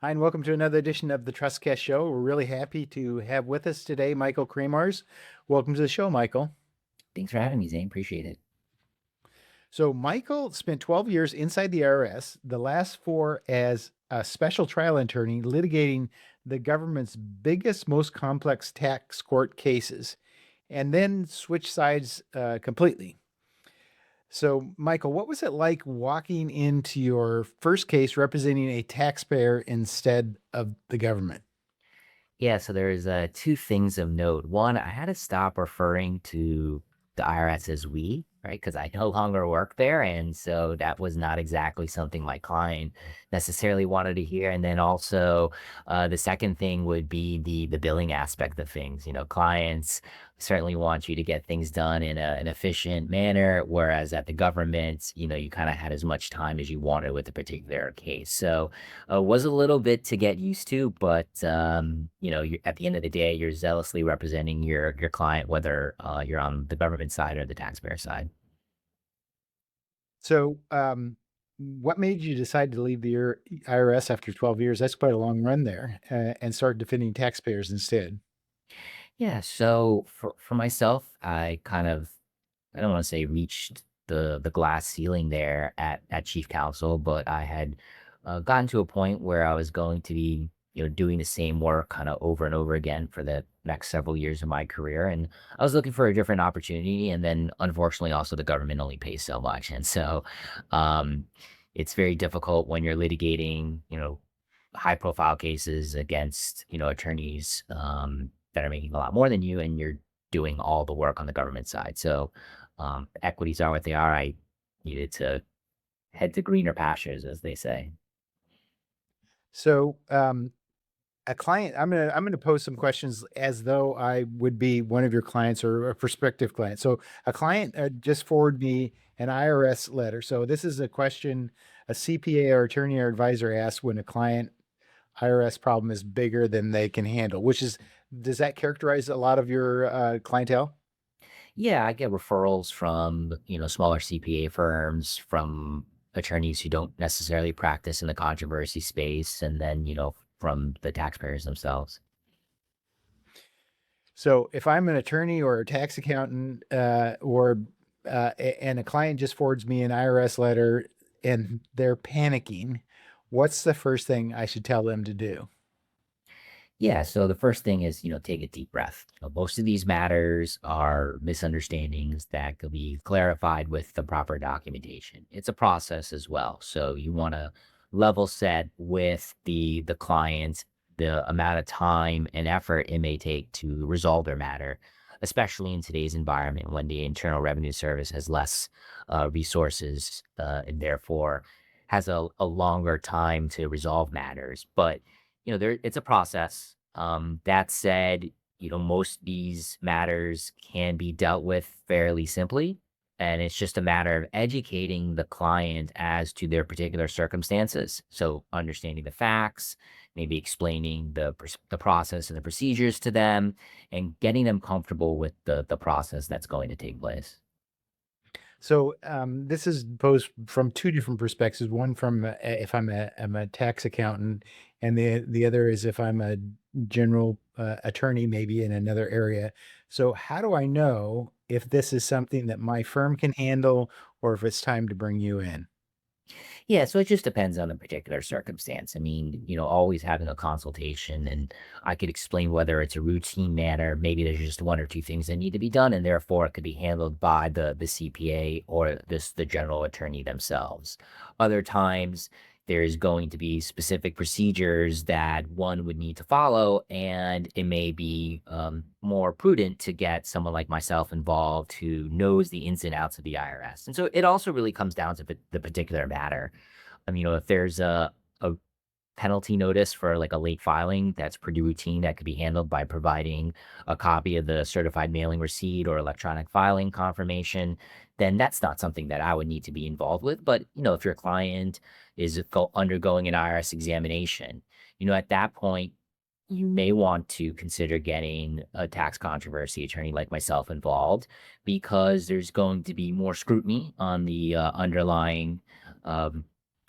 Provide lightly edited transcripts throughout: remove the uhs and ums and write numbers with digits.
Hi, and welcome to another edition of the Trustcast Show. We're really happy to have with us today Michael Kramarz. Welcome to the show, Michael. Thanks for having me, Zane. Appreciate it. So, Michael spent 12 years inside the IRS, the last four as a special trial attorney litigating the government's biggest, most complex tax court cases, and then switched sides completely. So, Michael, what was it like walking into your first case representing a taxpayer instead of the government? Yeah, so there's two things of note. One, I had to stop referring to the IRS as we, right? Because I no longer work there. And so that was not exactly something my client necessarily wanted to hear. And then also, the second thing would be the billing aspect of things. Clients certainly want you to get things done in an efficient manner, whereas at the government, you kind of had as much time as you wanted with a particular case. So, was a little bit to get used to, but at the end of the day, you're zealously representing your client, whether you're on the government side or the taxpayer side. So, what made you decide to leave the IRS after 12 years? That's quite a long run there, and start defending taxpayers instead. Yeah, so for myself, I don't want to say reached the glass ceiling there at chief counsel, but I had gotten to a point where I was going to be doing the same work kind of over and over again for the next several years of my career, and I was looking for a different opportunity. And then unfortunately, also the government only pays so much, and so um, it's very difficult when you're litigating high profile cases against attorneys that are making a lot more than you, and you're doing all the work on the government side. So equities are what they are. I needed to head to greener pastures, as they say. So, a client, I'm gonna pose some questions as though I would be one of your clients or a prospective client. So, a client just forwarded me an IRS letter. So, this is a question a CPA or attorney or advisor asks when a client IRS problem is bigger than they can handle. Which is, does that characterize a lot of your clientele? Yeah, I get referrals from smaller CPA firms, from attorneys who don't necessarily practice in the controversy space, and then from the taxpayers themselves. So if I'm an attorney or a tax accountant, and a client just forwards me an IRS letter and they're panicking, what's the first thing I should tell them to do? Yeah, so the first thing is, take a deep breath. Most of these matters are misunderstandings that could be clarified with the proper documentation. It's a process as well. So you want to level set with the client the amount of time and effort it may take to resolve their matter, especially in today's environment when the Internal Revenue Service has less resources and therefore has a longer time to resolve matters. But there it's a process. That said, most of these matters can be dealt with fairly simply, and it's just a matter of educating the client as to their particular circumstances. So, understanding the facts, maybe explaining the process and the procedures to them, and getting them comfortable with the process that's going to take place. So this is posed from two different perspectives. One from if I'm a tax accountant, and the other is if I'm a general attorney, maybe in another area. So how do I know if this is something that my firm can handle, or if it's time to bring you in? Yeah, so it just depends on the particular circumstance. I mean, always having a consultation, and I could explain whether it's a routine matter, maybe there's just one or two things that need to be done, and therefore it could be handled by the CPA or the general attorney themselves. Other times, there's going to be specific procedures that one would need to follow, and it may be more prudent to get someone like myself involved who knows the ins and outs of the IRS. And so it also really comes down to the particular matter. If there's a penalty notice for like a late filing, that's pretty routine. That could be handled by providing a copy of the certified mailing receipt or electronic filing confirmation. Then that's not something that I would need to be involved with. But if your client is undergoing an IRS examination, at that point, you may want to consider getting a tax controversy attorney like myself involved, because there's going to be more scrutiny on the underlying um,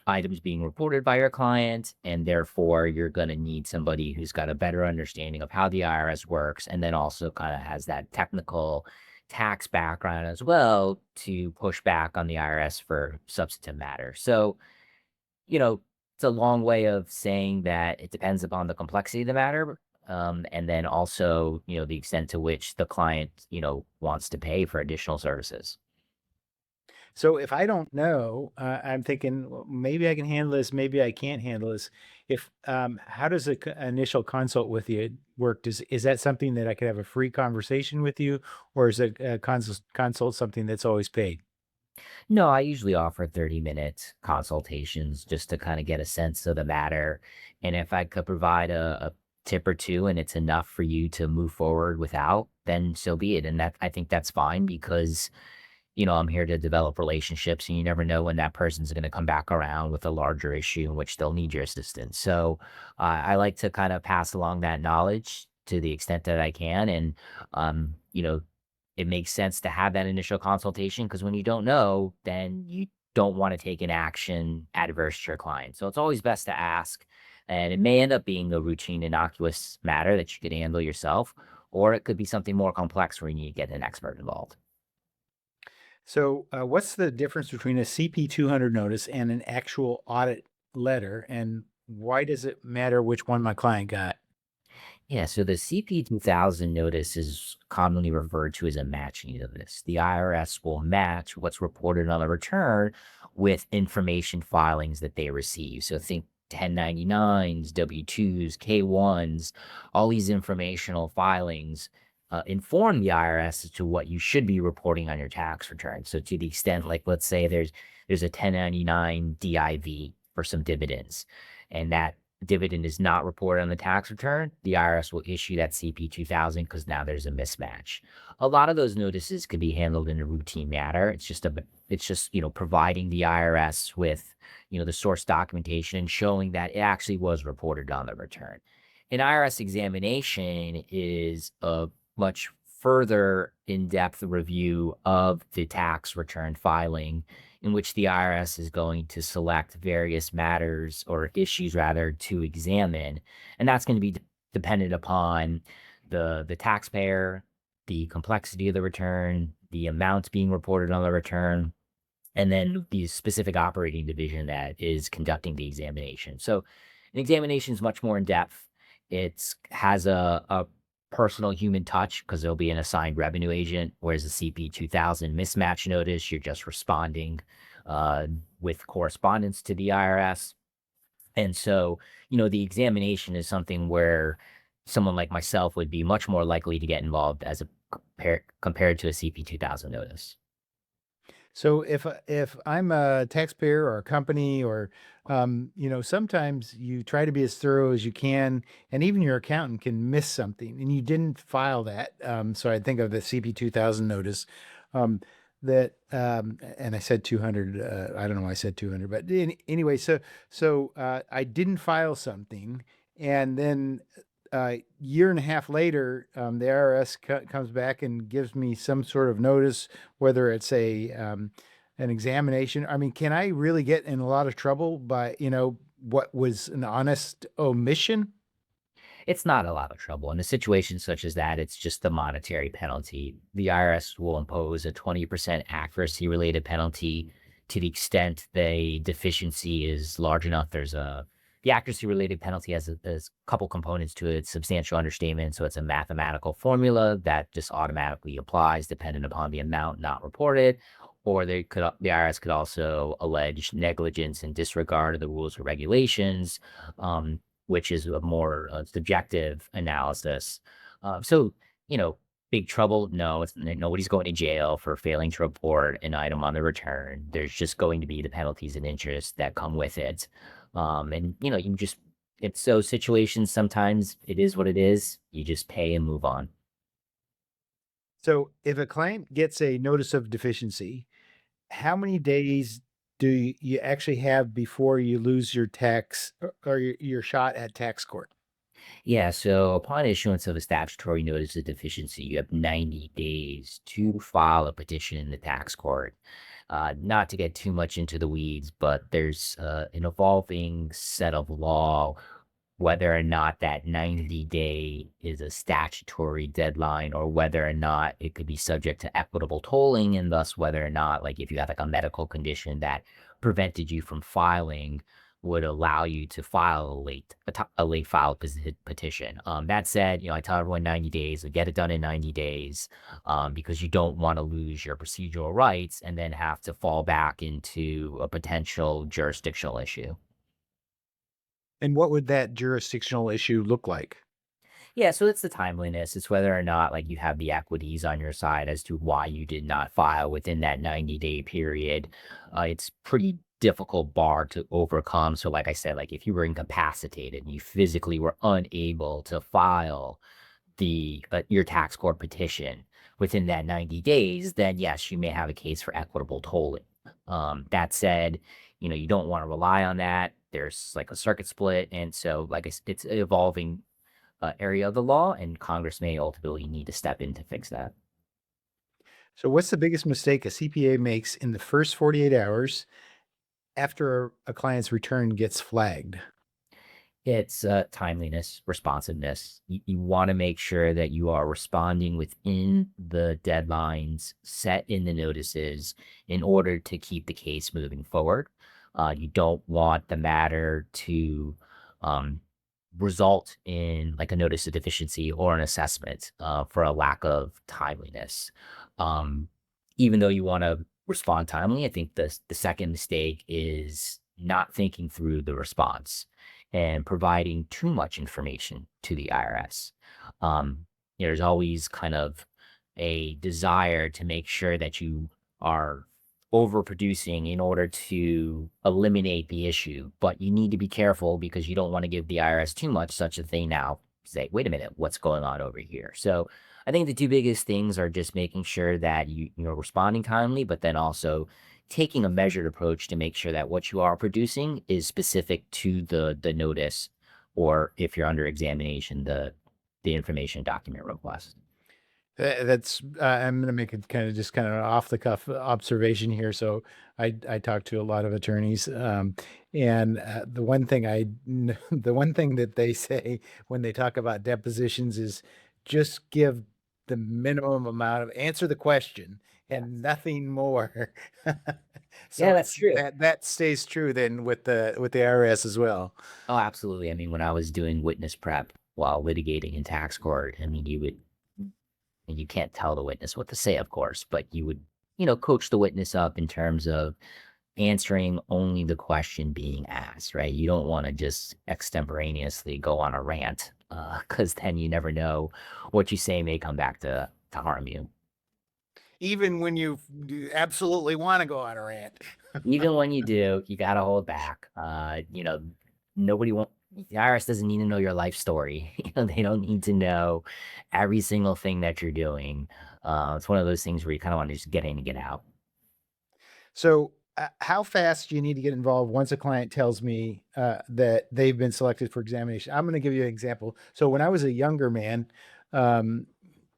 items being reported by your client, and therefore you're going to need somebody who's got a better understanding of how the IRS works, and then also kind of has that technical tax background as well to push back on the IRS for substantive matters. So, it's a long way of saying that it depends upon the complexity of the matter. And then also, the extent to which the client, wants to pay for additional services. So if I don't know, I'm thinking, well, maybe I can handle this, maybe I can't handle this. If how does a initial consult with you work? Is that something that I could have a free conversation with you, or is a consult something that's always paid? No, I usually offer 30-minute consultations just to kind of get a sense of the matter. And if I could provide a tip or two and it's enough for you to move forward without, then so be it. And that I think that's fine because I'm here to develop relationships, and you never know when that person's going to come back around with a larger issue in which they'll need your assistance. So I like to kind of pass along that knowledge to the extent that I can. And, um, you know, it makes sense to have that initial consultation because when you don't know, then you don't want to take an action adverse to your client. So it's always best to ask. And it may end up being a routine, innocuous matter that you could handle yourself, or it could be something more complex where you need to get an expert involved. So what's the difference between a CP 200 notice and an actual audit letter, and why does it matter which one my client got? Yeah, so the CP 2000 notice is commonly referred to as a matching notice. The IRS will match what's reported on the return with information filings that they receive. So think 1099s, W-2s, K-1s, all these informational filings inform the IRS as to what you should be reporting on your tax return. So to the extent, like let's say there's a 1099 DIV for some dividends, and that dividend is not reported on the tax return, the IRS will issue that CP 2000 because now there's a mismatch. A lot of those notices can be handled in a routine manner. It's just providing the IRS with the source documentation and showing that it actually was reported on the return. An IRS examination is a much further in-depth review of the tax return filing in which the IRS is going to select various matters or issues rather to examine. And that's going to be dependent upon the taxpayer, the complexity of the return, the amounts being reported on the return, and then the specific operating division that is conducting the examination. So an examination is much more in depth. It has a personal human touch because there'll be an assigned revenue agent, whereas the CP 2000 mismatch notice, you're just responding uh, with correspondence to the IRS. And so, the examination is something where someone like myself would be much more likely to get involved as a compared to a CP 2000 notice. So if I'm a taxpayer or a company or sometimes you try to be as thorough as you can, and even your accountant can miss something, and you didn't file that. So I think of the CP 2000 notice. Um, and I said 200. I don't know why I said 200, but anyway, so I didn't file something, and then year and a half later, the IRS comes back and gives me some sort of notice, whether it's an examination. I mean, can I really get in a lot of trouble by, what was an honest omission? It's not a lot of trouble. In a situation such as that, it's just a monetary penalty. The IRS will impose a 20% accuracy related penalty to the extent the deficiency is large enough. The accuracy related penalty has a couple components to it: substantial understatement. So it's a mathematical formula that just automatically applies dependent upon the amount not reported. Or the IRS could also allege negligence and disregard of the rules or regulations. Which is a more subjective analysis. So, big trouble? No, nobody's going to jail for failing to report an item on the return. There's just going to be the penalties and interest that come with it. And, it's those situations. Sometimes it is what it is. You just pay and move on. So if a client gets a notice of deficiency, how many days do you actually have before you lose your tax or your shot at tax court? Yeah, so upon issuance of a statutory notice of deficiency, you have 90 days to file a petition in the tax court. Not to get too much into the weeds, but there's an evolving set of law whether or not that 90-day is a statutory deadline or whether or not it could be subject to equitable tolling, and thus whether or not, like, if you had like a medical condition that prevented you from filing, would allow you to file a late filed petition. That said, I tell everyone 90 days, so get it done in 90 days, because you don't want to lose your procedural rights and then have to fall back into a potential jurisdictional issue. And what would that jurisdictional issue look like? Yeah, so it's the timeliness. It's whether or not like you have the equities on your side as to why you did not file within that 90-day period. It's pretty difficult bar to overcome. So like I said, like if you were incapacitated and you physically were unable to file the your tax court petition within that 90 days, then yes, you may have a case for equitable tolling. That said, you don't want to rely on that. There's like a circuit split, and so like it's evolving area of the law, and Congress may ultimately need to step in to fix that. So what's the biggest mistake a CPA makes in the first 48 hours after a client's return gets flagged? It's timeliness, responsiveness. You want to make sure that you are responding within the deadlines set in the notices in order to keep the case moving forward. You don't want the matter to um, result in like a notice of deficiency or an assessment for a lack of timeliness. Um, Even though you want to respond timely, I think the second mistake is not thinking through the response and providing too much information to the IRS. There's always kind of a desire to make sure that you are overproducing in order to eliminate the issue, but you need to be careful because you don't want to give the IRS too much, such that they now say, wait a minute, what's going on over here? So I think the two biggest things are just making sure that you're responding timely, but then also taking a measured approach to make sure that what you are producing is specific to the notice, or if you're under examination, the information document request. That's I'm gonna make it kind of off the cuff observation here. So I talk to a lot of attorneys, and the one thing that they say when they talk about depositions is just give the minimum amount of answer the question and nothing more. Yeah, So that's true. that stays true then with the IRS as well. Oh, absolutely. I mean, when I was doing witness prep while litigating in tax court, I mean, you can't tell the witness what to say, of course, but you would, coach the witness up in terms of answering only the question being asked, right? You don't want to just extemporaneously go on a rant, because then you never know what you say may come back to harm you. Even when you absolutely want to go on a rant. Even when you do, you gotta hold back. Nobody want the IRS doesn't need to know your life story. They don't need to know every single thing that you're doing. It's one of those things where you kind of want to just get in and get out. So, how fast do you need to get involved once a client tells me that they've been selected for examination? I'm going to give you an example. So, when I was a younger man, um,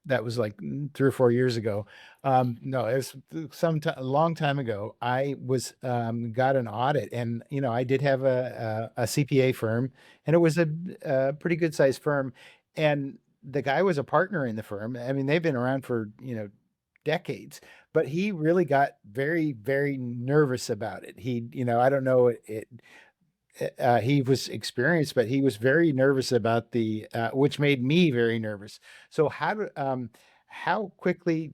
that was like 3 or 4 years ago. No, it was a long time ago. I was got an audit, and I did have a CPA firm, and it was a pretty good sized firm, and the guy was a partner in the firm. I mean, they've been around for decades, but he really got very, very nervous about it. I don't know he was experienced, but he was very nervous about which made me very nervous. So how quickly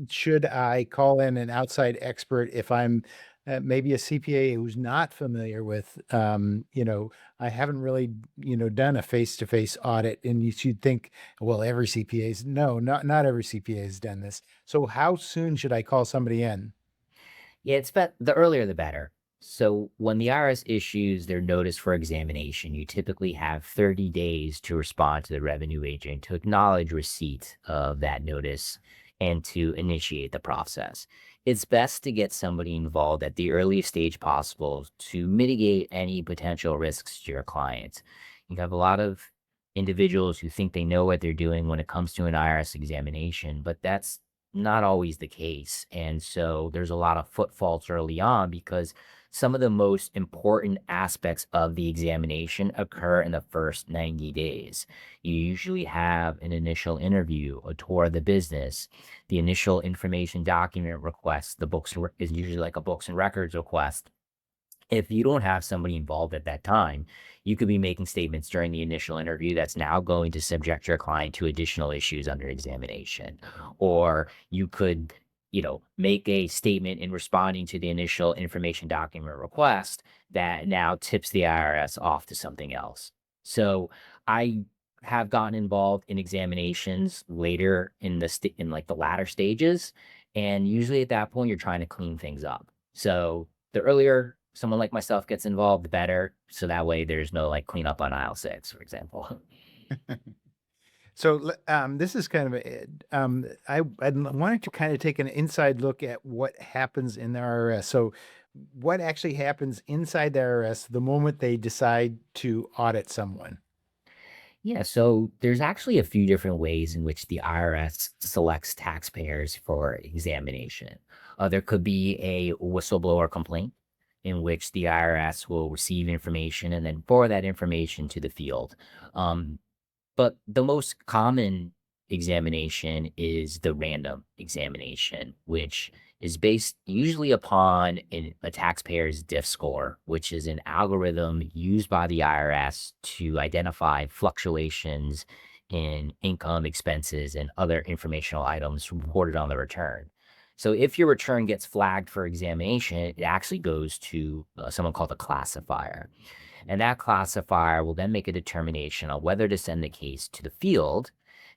should I call in an outside expert if I'm maybe a CPA who's not familiar with, I haven't really, done a face-to-face audit, and you should think, well, every CPA's, no, not every CPA has done this. So how soon should I call somebody in? Yeah, the earlier the better. So when the IRS issues their notice for examination, you typically have 30 days to respond to the revenue agent to acknowledge receipt of that notice and to initiate the process. It's best to get somebody involved at the earliest stage possible to mitigate any potential risks to your client. You have a lot of individuals who think they know what they're doing when it comes to an IRS examination, but that's not always the case. And so there's a lot of footfalls early on because some of the most important aspects of the examination occur in the first 90 days. You usually have an initial interview, a tour of the business, the initial information document request. The is usually like a books and records request. If you don't have somebody involved at that time, you could be making statements during the initial interview that's now going to subject your client to additional issues under examination. Or you could, make a statement in responding to the initial information document request that now tips the IRS off to something else. So I have gotten involved in examinations later in in like the latter stages. And usually at that point, you're trying to clean things up. So the earlier someone like myself gets involved, the better. So that way there's no like cleanup on aisle 6, for example. So this is kind of I wanted to kind of take an inside look at what happens in the IRS. So what actually happens inside the IRS the moment they decide to audit someone? Yeah, so there's actually a few different ways in which the IRS selects taxpayers for examination. There could be a whistleblower complaint in which the IRS will receive information and then forward that information to the field. Um, But the most common examination is the random examination, which is based usually upon a taxpayer's DIF score, which is an algorithm used by the IRS to identify fluctuations in income, expenses, and other informational items reported on the return. So if your return gets flagged for examination, it actually goes to someone called a classifier. And that classifier will then make a determination on whether to send the case to the field.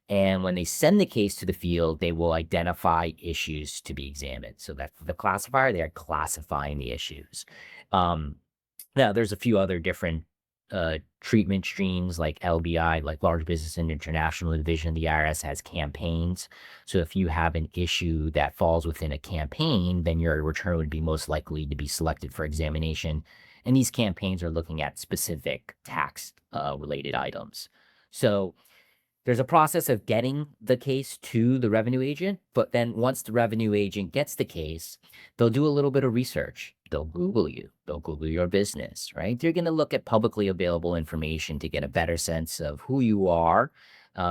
And when they send the case to the field, they will identify issues to be examined. So that the classifier, they are classifying the issues. Um, Now, there's a few other different treatment streams like LBI, like Large Business and International Division. The IRS has campaigns. So if you have an issue that falls within a campaign, then your return would be most likely to be selected for examination. And these campaigns are looking at specific tax related items. So there's a process of getting the case to the revenue agent, but then once the revenue agent gets the case, they'll do a little bit of research. They'll Google you. They'll Google your business, right? They're going to look at publicly available information to get a better sense of who you are.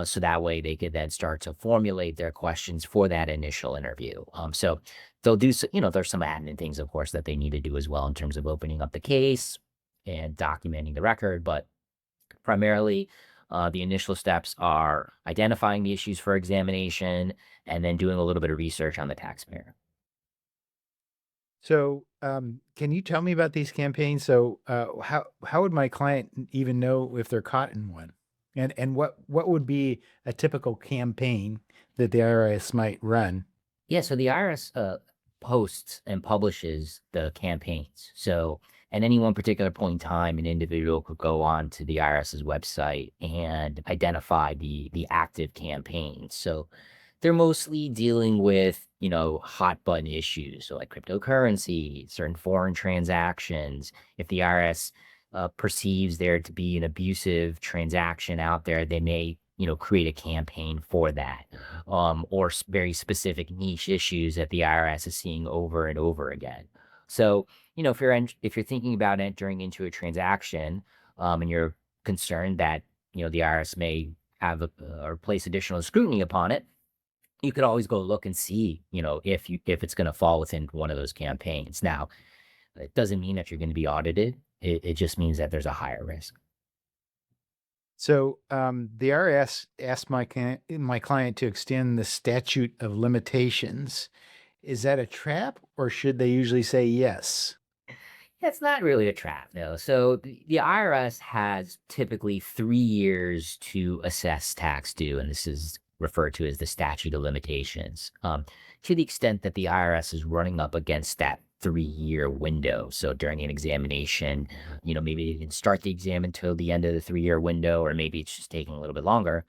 So that way they could then start to formulate their questions for that initial interview. So they'll do, there's some admin things, of course, that they need to do as well in terms of opening up the case and documenting the record. But primarily, the initial steps are identifying the issues for examination and then doing a little bit of research on the taxpayer. So can you tell me about these campaigns? So how would my client even know if they're caught in one? And what would be a typical campaign that the IRS might run? Yeah, so the IRS posts and publishes the campaigns. So at any one particular point in time, an individual could go on to the IRS's website and identify the active campaigns. So they're mostly dealing with, hot button issues. So like cryptocurrency, certain foreign transactions. If the IRS perceives there to be an abusive transaction out there, they may, create a campaign for that, or very specific niche issues that the IRS is seeing over and over again. So, if you're thinking about entering into a transaction, and you're concerned that the IRS may have or place additional scrutiny upon it, you could always go look and see, if it's going to fall within one of those campaigns. Now, it doesn't mean that you're going to be audited. It just means that there's a higher risk. So the IRS asked my client to extend the statute of limitations. Is that a trap, or should they usually say yes? It's not really a trap, though. So the IRS has typically 3 years to assess tax due, and this is referred to as the statute of limitations. To the extent that the IRS is running up against that 3-year window. So during an examination, maybe they didn't start the exam until the end of the 3-year window, or maybe it's just taking a little bit longer.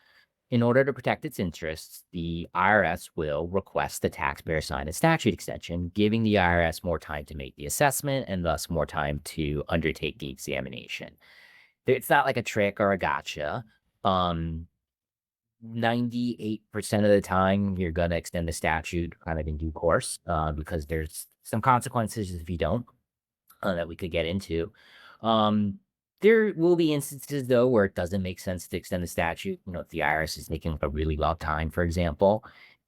In order to protect its interests, the IRS will request the taxpayer sign a statute extension, giving the IRS more time to make the assessment and thus more time to undertake the examination. It's not like a trick or a gotcha. Um, 98% of the time, you're going to extend the statute kind of in due course because there's some consequences if you don't that we could get into. Um, there will be instances though where it doesn't make sense to extend the statute. If the IRS is taking a really long time, for example,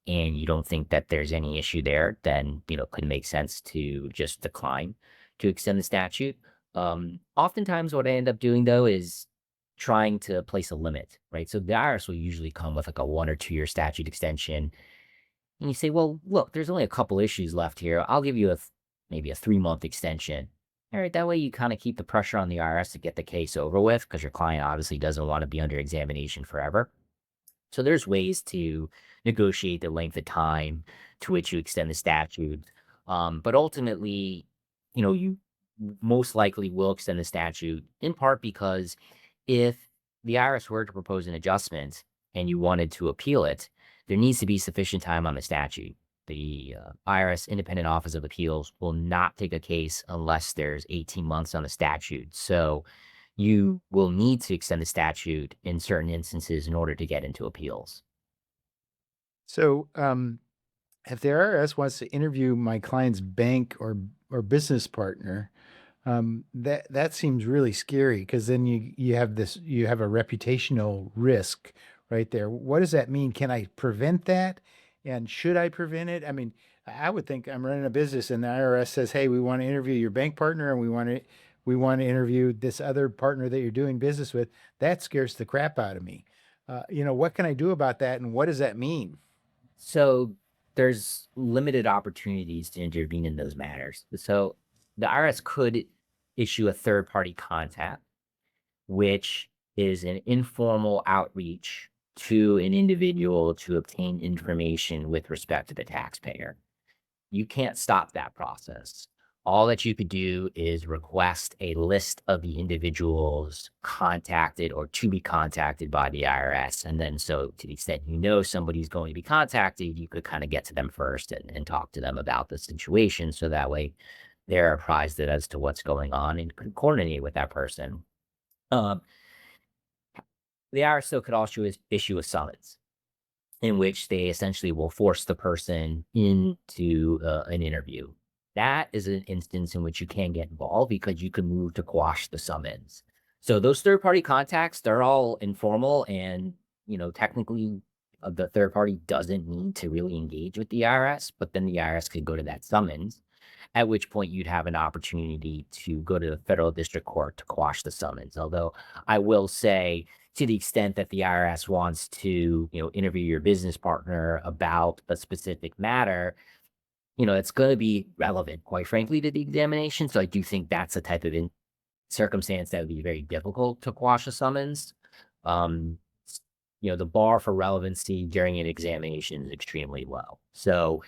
and you don't think that there's any issue there, then it could make sense to just decline to extend the statute. Oftentimes, what I end up doing though is trying to place a limit, right? So the IRS will usually come with like a 1 or 2 year statute extension, and you say, "Well, look, there's only a couple issues left here. I'll give you maybe a 3 month extension." All right, that way you kind of keep the pressure on the IRS to get the case over with because your client obviously doesn't want to be under examination forever. So there's ways to negotiate the length of time to which you extend the statute. But ultimately, you most likely will extend the statute in part because if the IRS were to propose an adjustment and you wanted to appeal it, there needs to be sufficient time on the statute. The IRS Independent Office of Appeals will not take a case unless there's 18 months on the statute. So you will need to extend the statute in certain instances in order to get into appeals. So, if the IRS wants to interview my client's bank or business partner, that seems really scary because then you have a reputational risk right there. What does that mean? Can I prevent that? And should I prevent it? I mean, I would think I'm running a business and the IRS says, "Hey, we want to interview your bank partner and we want to interview this other partner that you're doing business with." That scares the crap out of me. What can I do about that and what does that mean? So there's limited opportunities to intervene in those matters. So the IRS could issue a third party contact, which is an informal outreach to an individual to obtain information with respect to the taxpayer. You can't stop that process. All that you could do is request a list of the individuals contacted or to be contacted by the IRS. And then, so to the extent somebody's going to be contacted, you could kind of get to them first and talk to them about the situation. So that way they're apprised as to what's going on and can coordinate with that person. Um, the IRS still could also issue a summons in which they essentially will force the person into an interview. That is an instance in which you can get involved because you can move to quash the summons. So those third party contacts, they're all informal and, technically the third party doesn't need to really engage with the IRS, but then the IRS could go to that summons, at which point you'd have an opportunity to go to the federal district court to quash the summons. Although I will say, to the extent that the IRS wants to, interview your business partner about a specific matter, it's going to be relevant, quite frankly, to the examination. So I do think that's a type of circumstance that would be very difficult to quash a summons. Um, the bar for relevancy during an examination is extremely low. So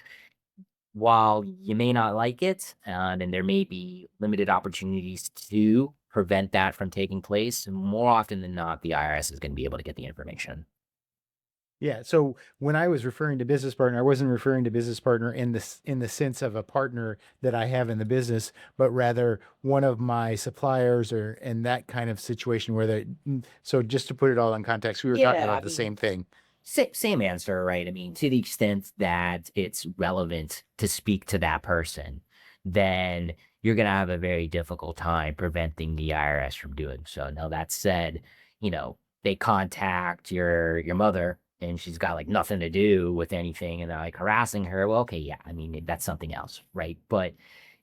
while you may not like it, and there may be limited opportunities to prevent that from taking place, more often than not, the IRS is going to be able to get the information. Yeah. So when I was referring to business partner, I wasn't referring to business partner in the sense of a partner that I have in the business, but rather one of my suppliers or in that kind of situation where so just to put it all in context, we were talking Yeah, about I the mean, same thing. same answer, right? I mean, to the extent that it's relevant to speak to that person, then you're going to have a very difficult time preventing the IRS from doing so. Now, that said, they contact your mother and she's got like nothing to do with anything and they're like harassing her. Well, okay, yeah, I mean, that's something else, right? But,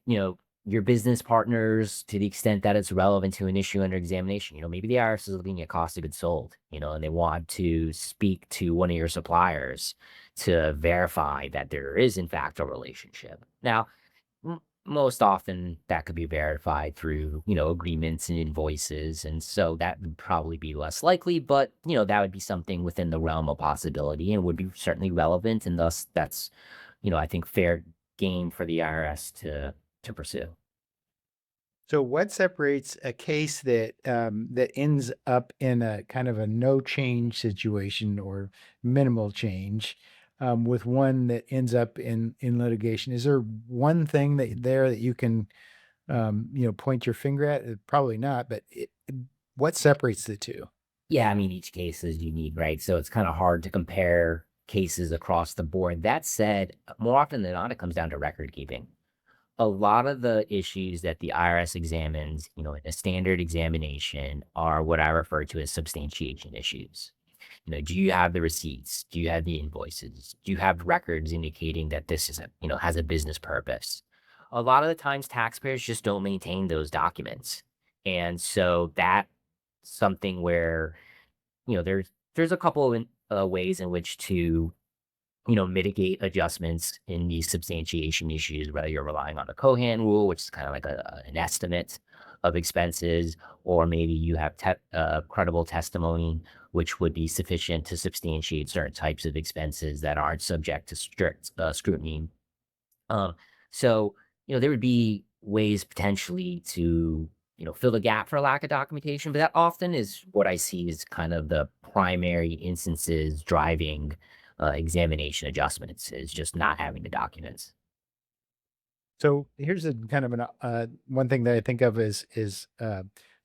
you know, your business partners, to the extent that it's relevant to an issue under examination, maybe the IRS is looking at cost of goods sold, and they want to speak to one of your suppliers to verify that there is, in fact, a relationship. Now, most often that could be verified through, agreements and invoices. And so that would probably be less likely, but, that would be something within the realm of possibility and would be certainly relevant. And thus, that's, I think fair game for the IRS to pursue. So what separates a case that ends up in a kind of a no change situation or minimal change with one that ends up in litigation? Is there one thing that you can point your finger at? Probably not, but what separates the two? Yeah, I mean, each case is unique, right? So it's kind of hard to compare cases across the board. That said, more often than not, it comes down to record keeping. A lot of the issues that the IRS examines, in a standard examination are what I refer to as substantiation issues. Do you have the receipts? Do you have the invoices? Do you have records indicating that this is has a business purpose? A lot of the times taxpayers just don't maintain those documents. And so that's something where, there's a couple of ways in which to mitigate adjustments in these substantiation issues, whether you're relying on the Cohan rule, which is kind of like an estimate of expenses, or maybe you have credible testimony, which would be sufficient to substantiate certain types of expenses that aren't subject to strict scrutiny. Um, so, there would be ways potentially to, fill the gap for lack of documentation, but that often is what I see as kind of the primary instances driving examination adjustments is just not having the documents. So here's a kind of an one thing that I think of is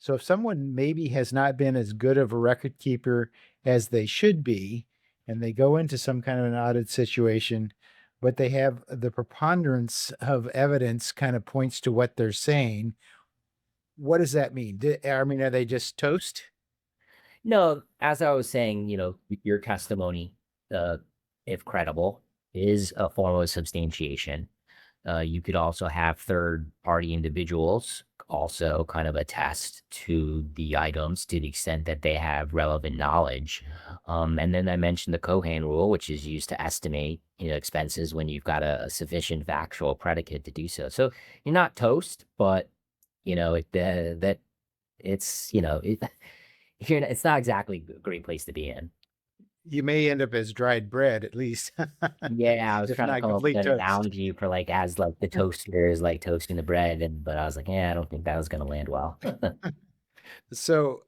so if someone maybe has not been as good of a record keeper as they should be, and they go into some kind of an audit situation, but they have the preponderance of evidence kind of points to what they're saying. What does that mean? I mean, are they just toast? No, as I was saying, your testimony, uh, if credible, is a form of substantiation. You could also have third party individuals also kind of attest to the items to the extent that they have relevant knowledge. And then I mentioned the Cohan rule, which is used to estimate expenses when you've got a sufficient factual predicate to do so. So you're not toast, but that it's it's not exactly a great place to be in. You may end up as dried bread, at least, Yeah, I was if trying to not come up with complete an toast. analogy for like as like the toaster is like toasting the bread, but I was like, yeah, I don't think that was gonna land well. So,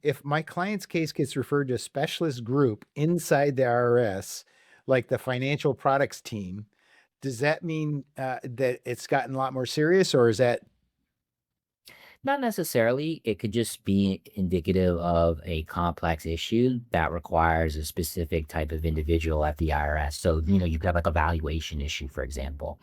if my client's case gets referred to a specialist group inside the IRS, like the financial products team, does that mean that it's gotten a lot more serious, or is that Not necessarily. It could just be indicative of a complex issue that requires a specific type of individual at the IRS. So, you've got like a valuation issue, for example.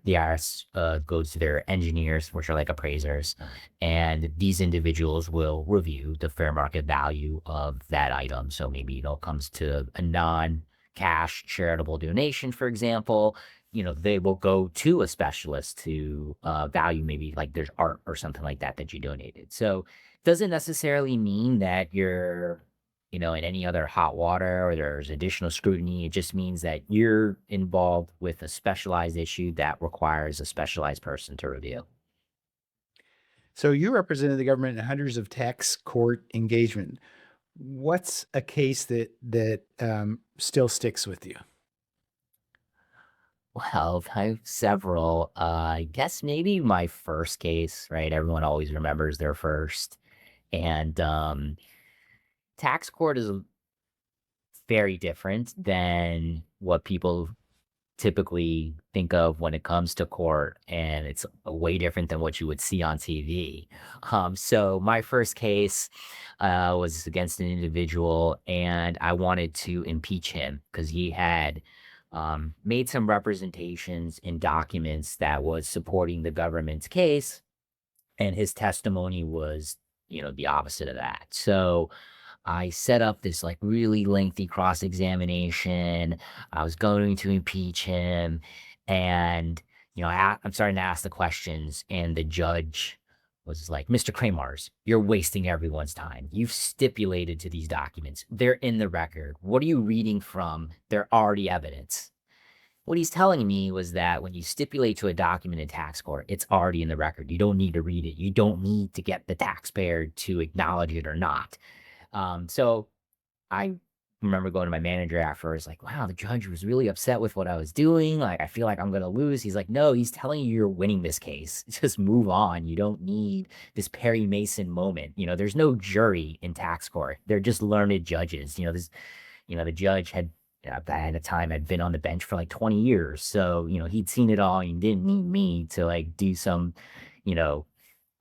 The IRS goes to their engineers, which are like appraisers, and these individuals will review the fair market value of that item. So maybe, it comes to a non-cash charitable donation, for example. They will go to a specialist to value maybe like there's art or something like that that you donated. So doesn't necessarily mean that you're in any other hot water or there's additional scrutiny. It just means that you're involved with a specialized issue that requires a specialized person to review. so? You represented the government in hundreds of tax court engagement. What's a case that still sticks with you? Well, I have several. I guess maybe my first case, right? Everyone always remembers their first. And tax court is very different than what people typically think of when it comes to court, and it's way different than what you would see on TV. So my first case was against an individual, and I wanted to impeach him because he had made some representations in documents that was supporting the government's case, and his testimony was, the opposite of that. So I set up this like really lengthy cross examination. I was going to impeach him. And, I'm starting to ask the questions. And the judge was like, Mr. Kramarz, you're wasting everyone's time. You've stipulated to these documents, they're in the record. What are you reading from? They're already evidence. What he's telling me was that when you stipulate to a document in tax court, it's already in the record. You don't need to read it. You don't need to get the taxpayer to acknowledge it or not. So I remember going to my manager afterwards, like, wow, the judge was really upset with what I was doing. Like, I feel like I'm going to lose. He's like, no, he's telling you you're winning this case. Just move on. You don't need this Perry Mason moment. There's no jury in tax court. They're just learned judges. The judge had, at a time had been on the bench for like 20 years. So, he'd seen it all and he didn't need me to like do some, you know,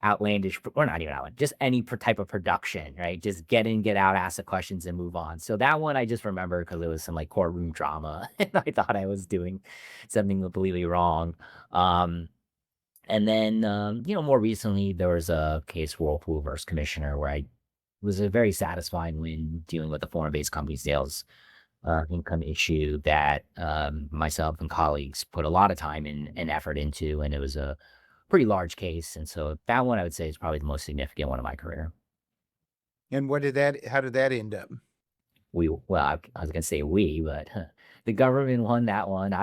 outlandish, or not even outlandish, just any type of production, right? Just get in, get out, ask the questions, and move on. So that one I just remember because it was some like courtroom drama, and I thought I was doing something completely wrong. Um, and then, more recently, there was a case, Whirlpool versus Commissioner, where I was a very satisfying win dealing with the foreign-based company sales income issue that myself and colleagues put a lot of time and effort into, and it was a pretty large case. And so that one I would say is probably the most significant one of my career. And how did that end up? I was gonna say we, but the government won that one.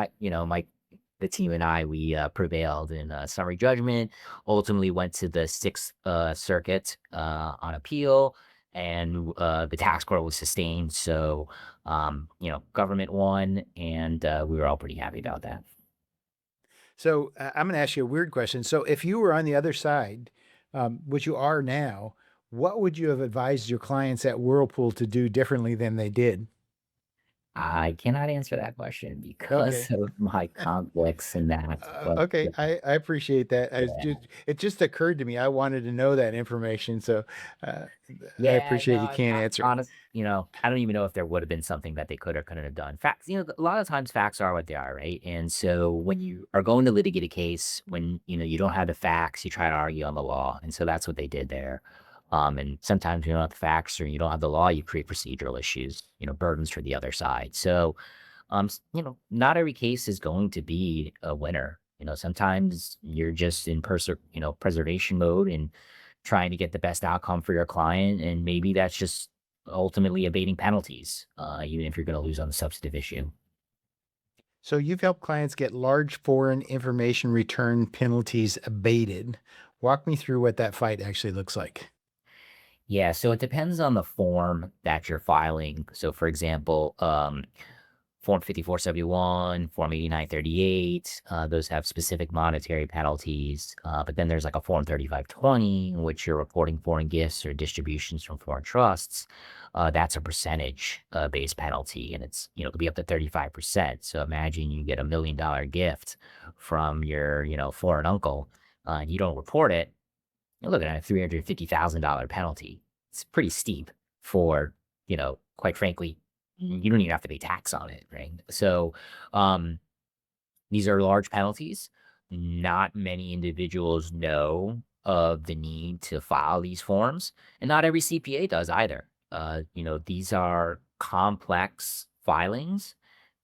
The team and I, we prevailed in summary judgment. Ultimately, went to the Sixth Circuit on appeal, and the tax court was sustained. So, government won, and we were all pretty happy about that. So I'm going to ask you a weird question. So if you were on the other side, which you are now, what would you have advised your clients at Whirlpool to do differently than they did? I cannot answer that question Okay. because of my conflicts in that. But Okay, I appreciate that. It just occurred to me. I wanted to know that information, so uh, I yeah, appreciate you no, can't answer it. I don't even know if there would have been something that they could or couldn't have done. Facts, a lot of times facts are what they are, right? And so when you are going to litigate a case, when you don't have the facts, you try to argue on the law, and so that's what they did there. And sometimes you don't have the facts or you don't have the law, you create procedural issues, burdens for the other side. So not every case is going to be a winner. Sometimes you're just in preservation mode and trying to get the best outcome for your client, and maybe that's just ultimately abating penalties, even if you're going to lose on the substantive issue. So you've helped clients get large foreign information return penalties abated. Walk me through what that fight actually looks like. Yeah, so it depends on the form that you're filing. So, for example, Form 5471, Form 8938, those have specific monetary penalties. But then there's like a Form 3520, in which you're reporting foreign gifts or distributions from foreign trusts. That's a percentage based penalty, and it could be up to 35%. So imagine you get $1 million gift from your, foreign uncle, and you don't report it. You're looking at a $350,000 penalty. It's pretty steep for, quite frankly, you don't even have to pay tax on it, right? So, um, these are large penalties. Not many individuals know of the need to file these forms, and not every CPA does either. These are complex filings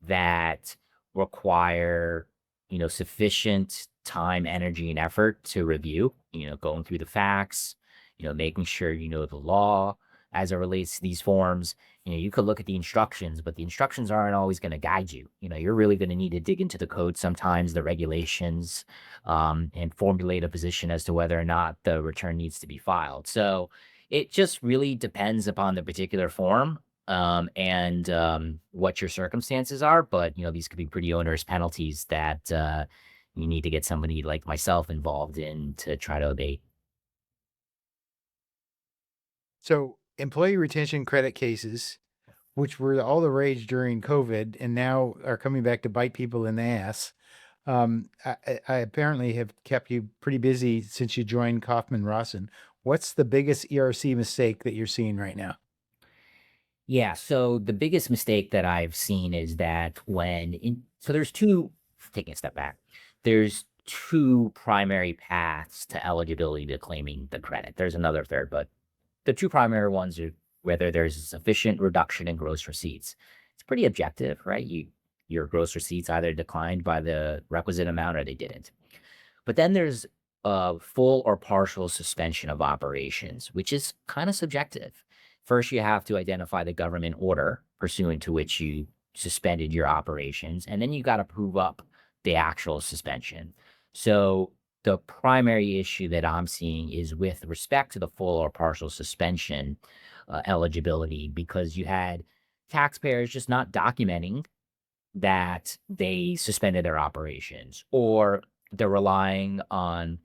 that require, sufficient time, energy, and effort to review, going through the facts, making sure you know the law as it relates to these forms. You could look at the instructions, but the instructions aren't always going to guide you. You're really going to need to dig into the code sometimes, the regulations, and formulate a position as to whether or not the return needs to be filed. So it just really depends upon the particular form, and what your circumstances are. But these could be pretty onerous penalties that you need to get somebody like myself involved in to try to abate. So employee retention credit cases, which were all the rage during COVID and now are coming back to bite people in the ass. I apparently have kept you pretty busy since you joined Kaufman Rossin. What's the biggest ERC mistake that you're seeing right now? Yeah, so the biggest mistake that I've seen is that so there's two, taking a step back, there's two primary paths to eligibility to claiming the credit. There's another third, but the two primary ones are whether there's a sufficient reduction in gross receipts. It's pretty objective, right? Your gross receipts either declined by the requisite amount or they didn't. But then there's a full or partial suspension of operations, which is kind of subjective. First, you have to identify the government order pursuant to which you suspended your operations, and then you got to prove up the actual suspension. So the primary issue that I'm seeing is with respect to the full or partial suspension eligibility, because you had taxpayers just not documenting that they suspended their operations, or they're relying on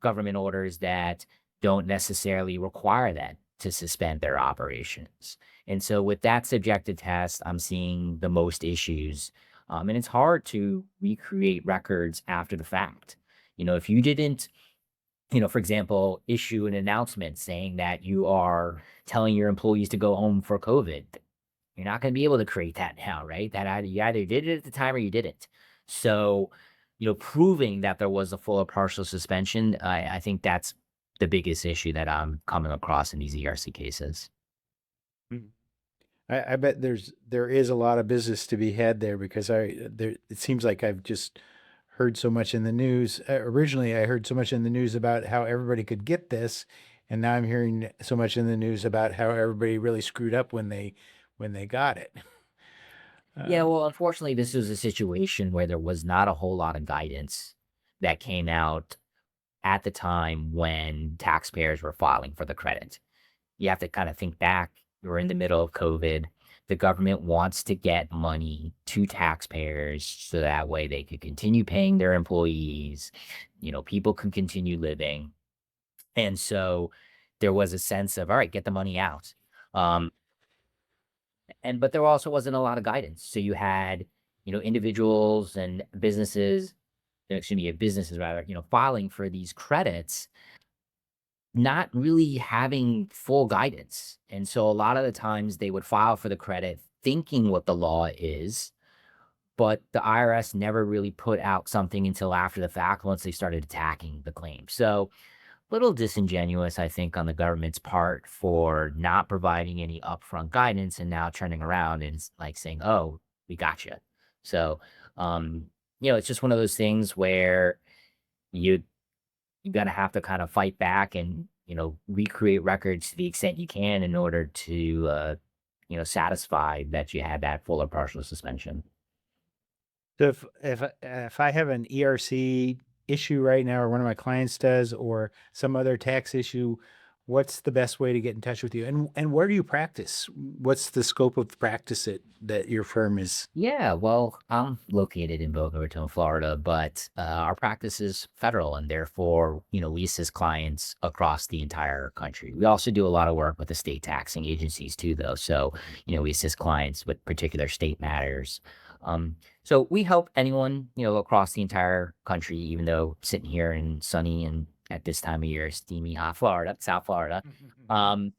government orders that don't necessarily require that to suspend their operations. And so with that subjective test, I'm seeing the most issues. And it's hard to recreate records after the fact. If you didn't for example, issue an announcement saying that you are telling your employees to go home for COVID. You're not going to be able to create that now, right? That you either did it at the time or you didn't. So, proving that there was a full or partial suspension, I think that's the biggest issue that I'm coming across in these ERC cases. Mhm. I bet there is a lot of business to be had there because it seems like I've just heard so much in the news. Originally, I heard so much in the news about how everybody could get this, and now I'm hearing so much in the news about how everybody really screwed up when they got it. Yeah, Uh, well, unfortunately, this was a situation where there was not a whole lot of guidance that came out at the time when taxpayers were filing for the credit. You have to kind of think back. We're in the middle of COVID. The government wants to get money to taxpayers so that way they could continue paying their employees. People can continue living. And so there was a sense of, all right, get the money out. Um, but there also wasn't a lot of guidance. So you had, individuals and businesses, excuse me, businesses rather, filing for these credits, not really having full guidance. And so a lot of the times they would file for the credit thinking what the law is, but the IRS never really put out something until after the fact once they started attacking the claim. So little disingenuous, I think, on the government's part for not providing any upfront guidance and now turning around and like saying, "Oh, we got you." So, um, it's just one of those things where you you're gonna have to kind of fight back and recreate records to the extent you can in order to satisfy that you had that full or partial suspension. So if I have an ERC issue right now, or one of my clients does, or some other tax issue, what's the best way to get in touch with you? And where do you practice? What's the scope of practice that your firm is? Yeah, well, I'm located in Boca Raton, Florida, but our practice is federal, and therefore, we assist clients across the entire country. We also do a lot of work with the state taxing agencies too, though. So, we assist clients with particular state matters. So we help anyone, across the entire country, even though sitting here in sunny and at this time of year, steamy, hot Florida, South Florida.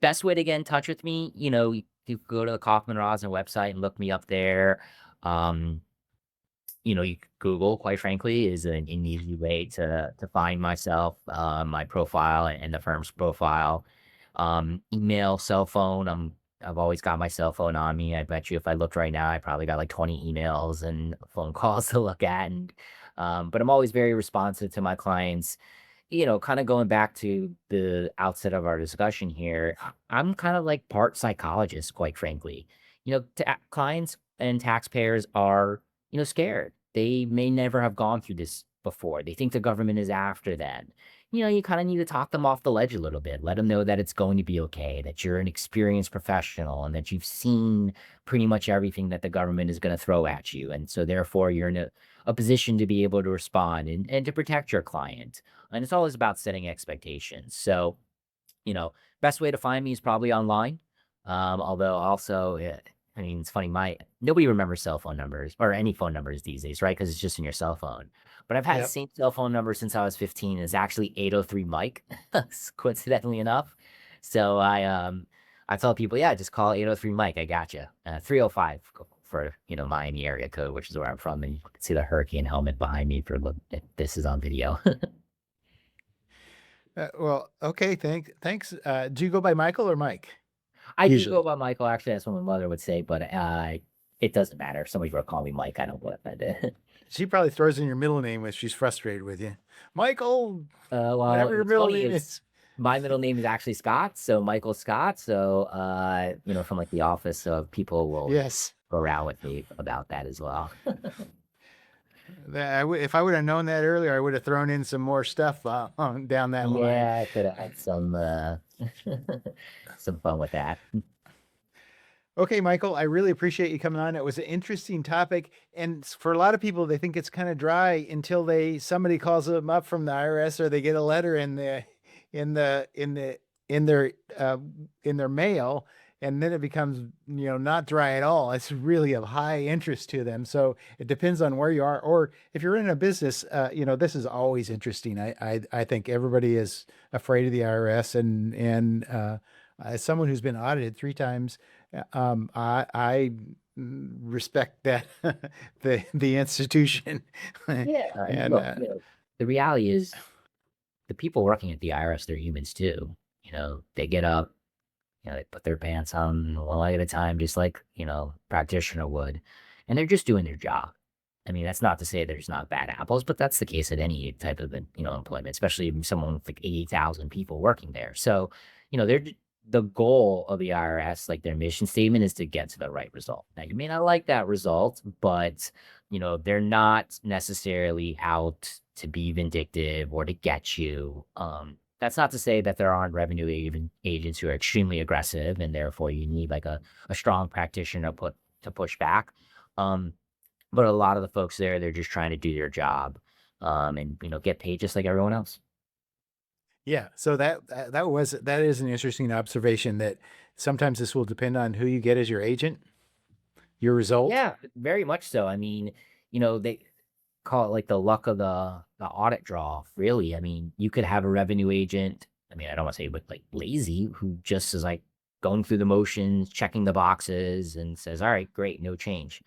Best way to get in touch with me, you could go to the Kaufman Rossin website and look me up there. Um, you could Google, quite frankly, is an easy way to find myself, my profile and the firm's profile. Email, cell phone. I've always got my cell phone on me. I bet you if I looked right now, I probably got like 20 emails and phone calls to look at. And but I'm always very responsive to my clients. Kind of going back to the outset of our discussion here, I'm kind of like part psychologist, quite frankly. Clients and taxpayers are, scared. They may never have gone through this before. They think the government is after them. You kind of need to talk them off the ledge a little bit. Let them know that it's going to be okay, that you're an experienced professional and that you've seen pretty much everything that the government is going to throw at you. And so therefore you're in a position to be able to respond and to protect your client. And it's always about setting expectations. So, you know, best way to find me is probably online. Although also, I mean, it's funny, nobody remembers cell phone numbers or any phone numbers these days, right? Because it's just in your cell phone. But I've had the Yep. same cell phone number since I was 15. It's actually 803 Mike, coincidentally enough. So I tell people, yeah, just call 803 Mike. I got you. 305 for Miami area code, which is where I'm from, and you can see the hurricane helmet behind me for look. If this is on video. Well, okay. Thanks. Do you go by Michael or Mike? I do go Usually. by Michael. Actually, that's what my mother would say, but it doesn't matter. If somebody were to call me Mike, I don't get offended. She probably throws in your middle name if she's frustrated with you. Michael, Well, whatever your what's middle funny name is is. my middle name is actually Scott, so Michael Scott. So from like the office, so people will Yes. go around with me about that as well. If I would have known that earlier, I would have thrown in some more stuff down that line. Yeah, I could have had some some fun with that. Okay, Michael, I really appreciate you coming on. It was an interesting topic, and for a lot of people, they think it's kind of dry until somebody calls them up from the IRS or they get a letter in the in the in the in their uh, in their mail, and then it becomes, not dry at all. It's really of high interest to them. So it depends on where you are, or if you're in a business, this is always interesting. I think everybody is afraid of the IRS, and as someone who's been audited 3 times, I respect that the institution, Yeah, and and look, the reality is the people working at the IRS, they're humans too. They get up, they put their pants on one leg at a time, just like, practitioner would, and they're just doing their job. I mean, that's not to say there's not bad apples, but that's the case at any type of, employment, especially someone with like 80,000 people working there. So, the goal of the IRS, like their mission statement is to get to the right result. Now, you may not like that result, but, they're not necessarily out to be vindictive or to get you. That's not to say that there aren't agents who are extremely aggressive, and therefore you need like a strong practitioner to push back. Um, but a lot of the folks there, they're just trying to do their job, and get paid just like everyone else. yeah. So that is an interesting observation, that sometimes this will depend on who you get as your agent, your result. Yeah, very much so. I mean, they call it like the luck of the audit draw, really. I mean, you could have a revenue agent. I mean, I don't want to say but like lazy, who just is like going through the motions, checking the boxes, and says, "All right, great, no change."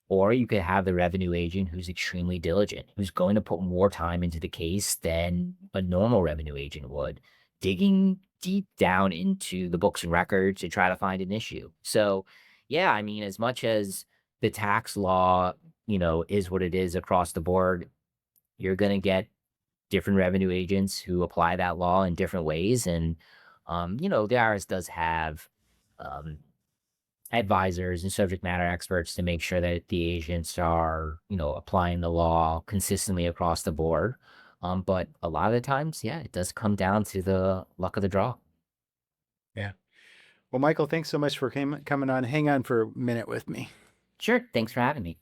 Or you could have the revenue agent who's extremely diligent, who's going to put more time into the case than a normal revenue agent would, digging deep down into the books and records to try to find an issue. So, yeah, I mean, as much as the tax law, is what it is across the board, you're going to get different revenue agents who apply that law in different ways. And, the IRS does have, um, advisors and subject matter experts to make sure that the agents are, applying the law consistently across the board. But a lot of the times, yeah, it does come down to the luck of the draw. Yeah. Well, Michael, thanks so much for coming on. Hang on for a minute with me. Sure. Thanks for having me.